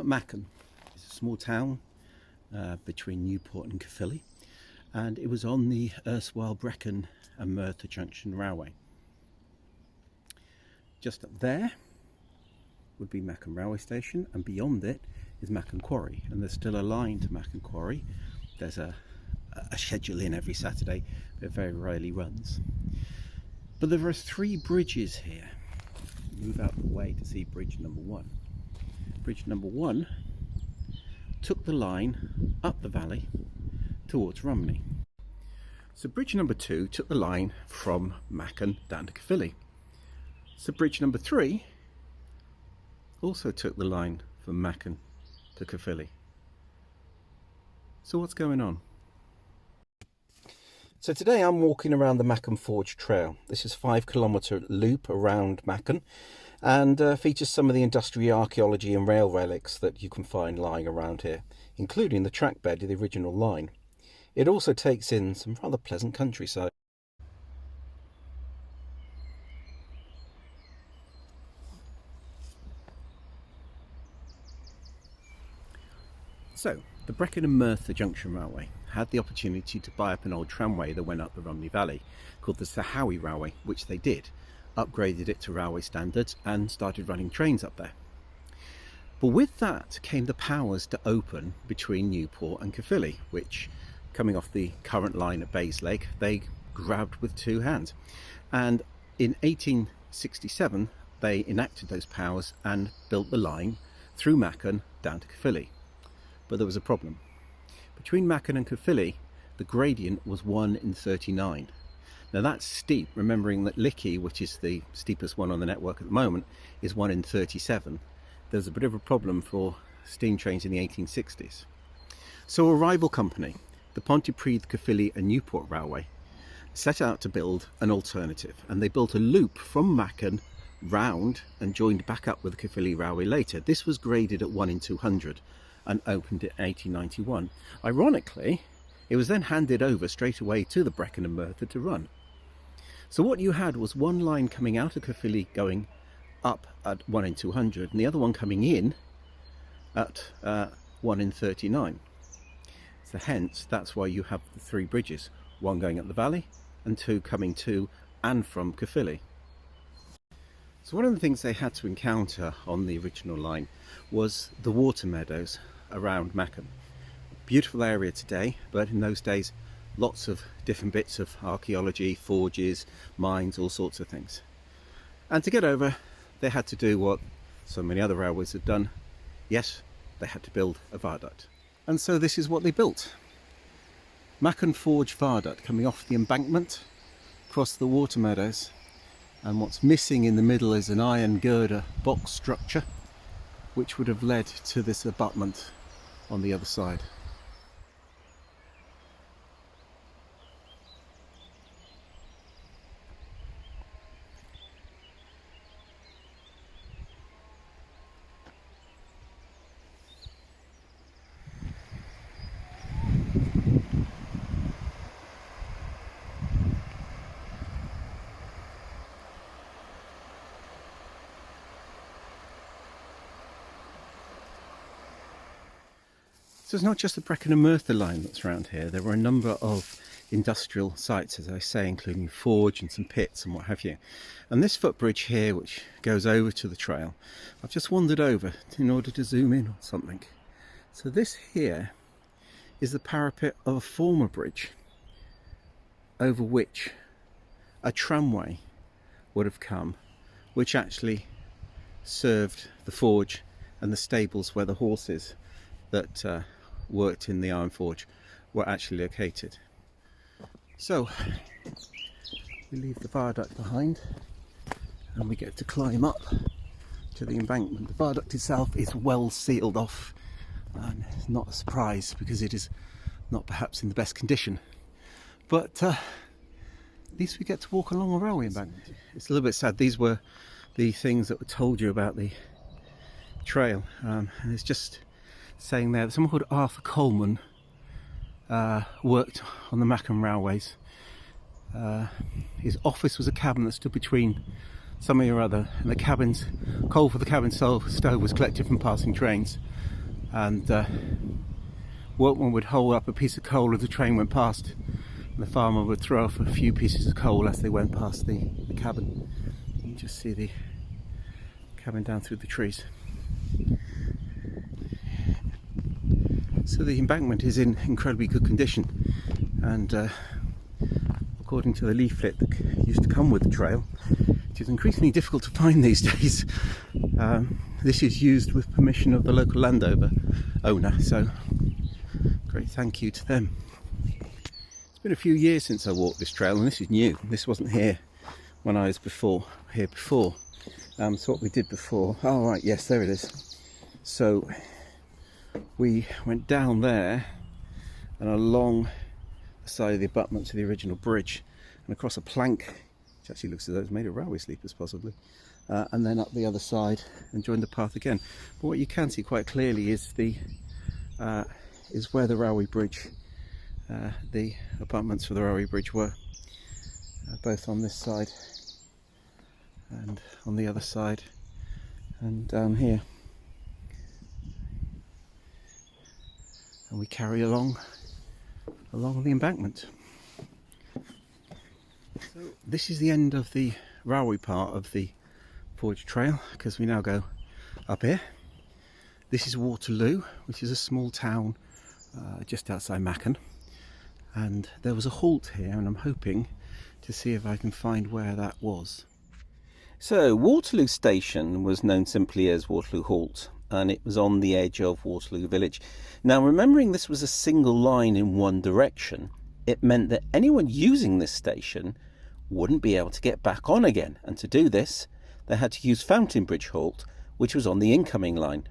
Machen. It's a small town between Newport and Caerphilly, and it was on the erstwhile Brecon and Merthyr Junction Railway. Just up there would be Machen Railway Station, and beyond it is Machen Quarry, and there's still a line to Machen Quarry. There's a schedule in every Saturday, but it very rarely runs. But there are 3 bridges here. Move out of the way to see bridge number 1. Bridge number 1 took the line up the valley towards Rumney. So bridge number 2 took the line from Machen down to Caerphilly. So bridge number 3 also took the line from Machen to Caerphilly. So what's going on? So today I'm walking around the Machen Forge Trail. This is a 5-kilometre loop around Machen, and features some of the industrial archaeology and rail relics that you can find lying around here, including the track bed of the original line. It also takes in some rather pleasant countryside. So, the Brecon and Merthyr Junction Railway had the opportunity to buy up an old tramway that went up the Rumney Valley called the Sahawi Railway, which they did, upgraded it to railway standards and started running trains up there. But with that came the powers to open between Newport and Caerphilly, which, coming off the current line at Bayslake, they grabbed with 2 hands. And in 1867 they enacted those powers and built the line through Machen down to Caerphilly. But there was a problem. Between Machen and Caerphilly, the gradient was 1 in 39. Now that's steep, remembering that Lickey, which is the steepest one on the network at the moment, is 1 in 37. There's a bit of a problem for steam trains in the 1860s. So a rival company, the Pontypridd, Caerphilly and Newport Railway, set out to build an alternative, and they built a loop from Machen round and joined back up with the Caerphilly Railway later. This was graded at 1 in 200 and opened in 1891. Ironically, it was then handed over straight away to the Brecon and Merthyr to run. So what you had was one line coming out of Caerphilly going up at 1 in 200 and the other one coming in at 1 in 39. So hence, that's why you have the 3 bridges, one going up the valley and 2 coming to and from Caerphilly. So one of the things they had to encounter on the original line was the water meadows around Machen. Beautiful area today, but in those days lots of different bits of archaeology, forges, mines, all sorts of things. And to get over, they had to do what so many other railways have done. Yes, they had to build a viaduct. And so this is what they built. Machen Forge Viaduct coming off the embankment across the water meadows, and what's missing in the middle is an iron girder box structure which would have led to this abutment on the other side. So it's not just the Brecon and Merthyr line that's around here. There were a number of industrial sites, as I say, including forge and some pits and what have you. And this footbridge here, which goes over to the trail, I've just wandered over in order to zoom in on something. So this here is the parapet of a former bridge over which a tramway would have come, which actually served the forge and the stables where the horses that worked in the iron forge were actually located. So we leave the viaduct behind and we get to climb up to the embankment. The viaduct itself is well sealed off, and it's not a surprise because it is not perhaps in the best condition, but at least we get to walk along a railway embankment. It's a little bit sad. These were the things that were told you about the trail, and it's just saying there that someone called Arthur Coleman worked on the Machen railways. His office was a cabin that stood between something or other, and the cabins, coal for the cabin stove was collected from passing trains. and workmen would hold up a piece of coal as the train went past, and the farmer would throw off a few pieces of coal as they went past the cabin. You can just see the cabin down through the trees. So the embankment is in incredibly good condition, and according to the leaflet that used to come with the trail, which is increasingly difficult to find these days, this is used with permission of the local owner, so great thank you to them. It's been a few years since I walked this trail, and this is new. This wasn't here when I was here before. So what we did before, oh right, yes, there it is. So we went down there and along the side of the abutment to the original bridge and across a plank, which actually looks as though it's made of railway sleepers possibly, and then up the other side and joined the path again. But what you can see quite clearly is where the railway bridge, the abutments for the railway bridge were, both on this side and on the other side and down here. And we carry along the embankment. So this is the end of the railway part of the Forge Trail, because we now go up here. This is Waterloo, which is a small town just outside Machen, and there was a halt here, and I'm hoping to see if I can find where that was. So Waterloo Station was known simply as Waterloo Halt, and it was on the edge of Waterloo Village. Now, remembering this was a single line in one direction, it meant that anyone using this station wouldn't be able to get back on again, and to do this they had to use Fountain Bridge Halt, which was on the incoming line.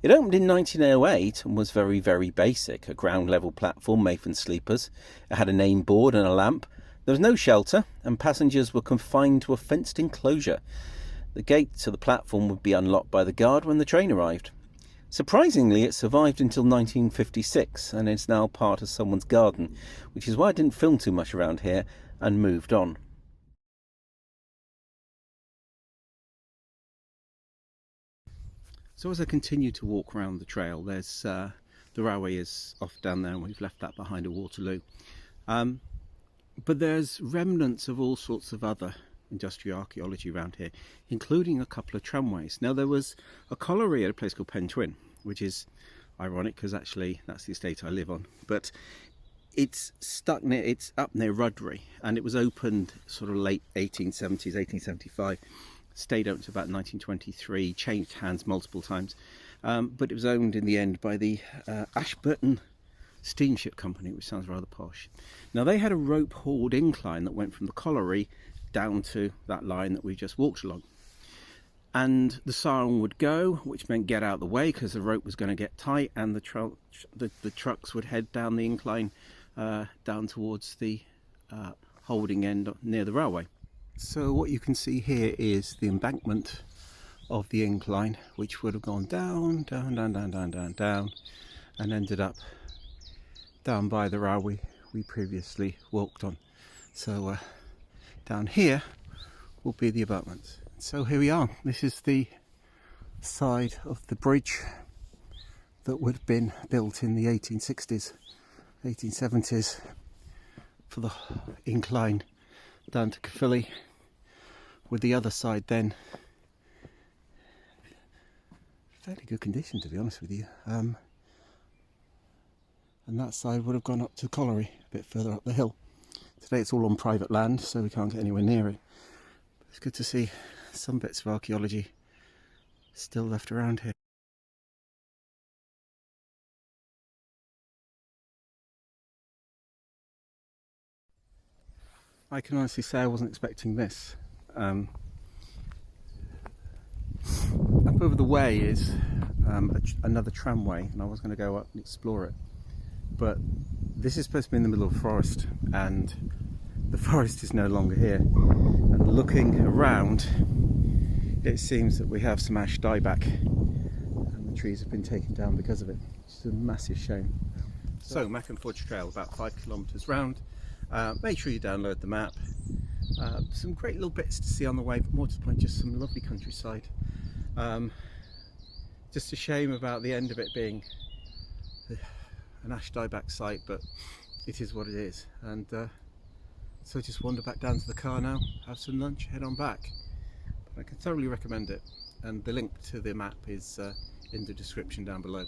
It opened in 1908 and was very, very basic. A ground level platform made from sleepers. It had a name board and a lamp. There was no shelter, and passengers were confined to a fenced enclosure. The gate to the platform would be unlocked by the guard when the train arrived. Surprisingly, it survived until 1956 and is now part of someone's garden, which is why I didn't film too much around here and moved on. So as I continue to walk around the trail, there's the railway is off down there, and we've left that behind at Waterloo. But there's remnants of all sorts of other industrial archaeology around here, including a couple of tramways. Now, there was a colliery at a place called Pentwyn, which is ironic because actually that's the estate I live on, but it's up near Rudbury, and it was opened sort of late 1870s, 1875, stayed open to about 1923, changed hands multiple times, but it was owned in the end by the Ashburton Steamship Company, which sounds rather posh. Now, they had a rope hauled incline that went from the colliery down to that line that we just walked along, and the siren would go, which meant get out of the way because the rope was going to get tight, and the trucks would head down the incline down towards the holding end near the railway. So what you can see here is the embankment of the incline, which would have gone down, down, down, down, down, down, down, and ended up down by the railway we previously walked on. So down here will be the abutments. So here we are. This is the side of the bridge that would have been built in the 1860s, 1870s for the incline down to Caerphilly, with the other side then fairly good condition, to be honest with you, and that side would have gone up to Colliery, a bit further up the hill. Today it's all on private land, so we can't get anywhere near it. But it's good to see some bits of archaeology still left around here. I can honestly say I wasn't expecting this. Up over the way is another tramway, and I was going to go up and explore it. But this is supposed to be in the middle of a forest, and the forest is no longer here. And looking around, it seems that we have some ash dieback, and the trees have been taken down because of it. It's a massive shame. So, Machen Forge Trail, about 5 kilometres round. Make sure you download the map. Some great little bits to see on the way, but more to the point, just some lovely countryside. Just Just a shame about the end of it being an ash dieback site, but it is what it is. And so just wander back down to the car now, have some lunch, head on back. But I can thoroughly recommend it, and the link to the map is in the description down below.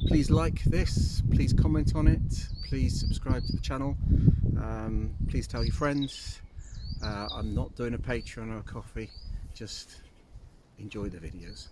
Please like this, please comment on it, please subscribe to the channel, please tell your friends. I'm not doing a Patreon or a coffee, just enjoy the videos.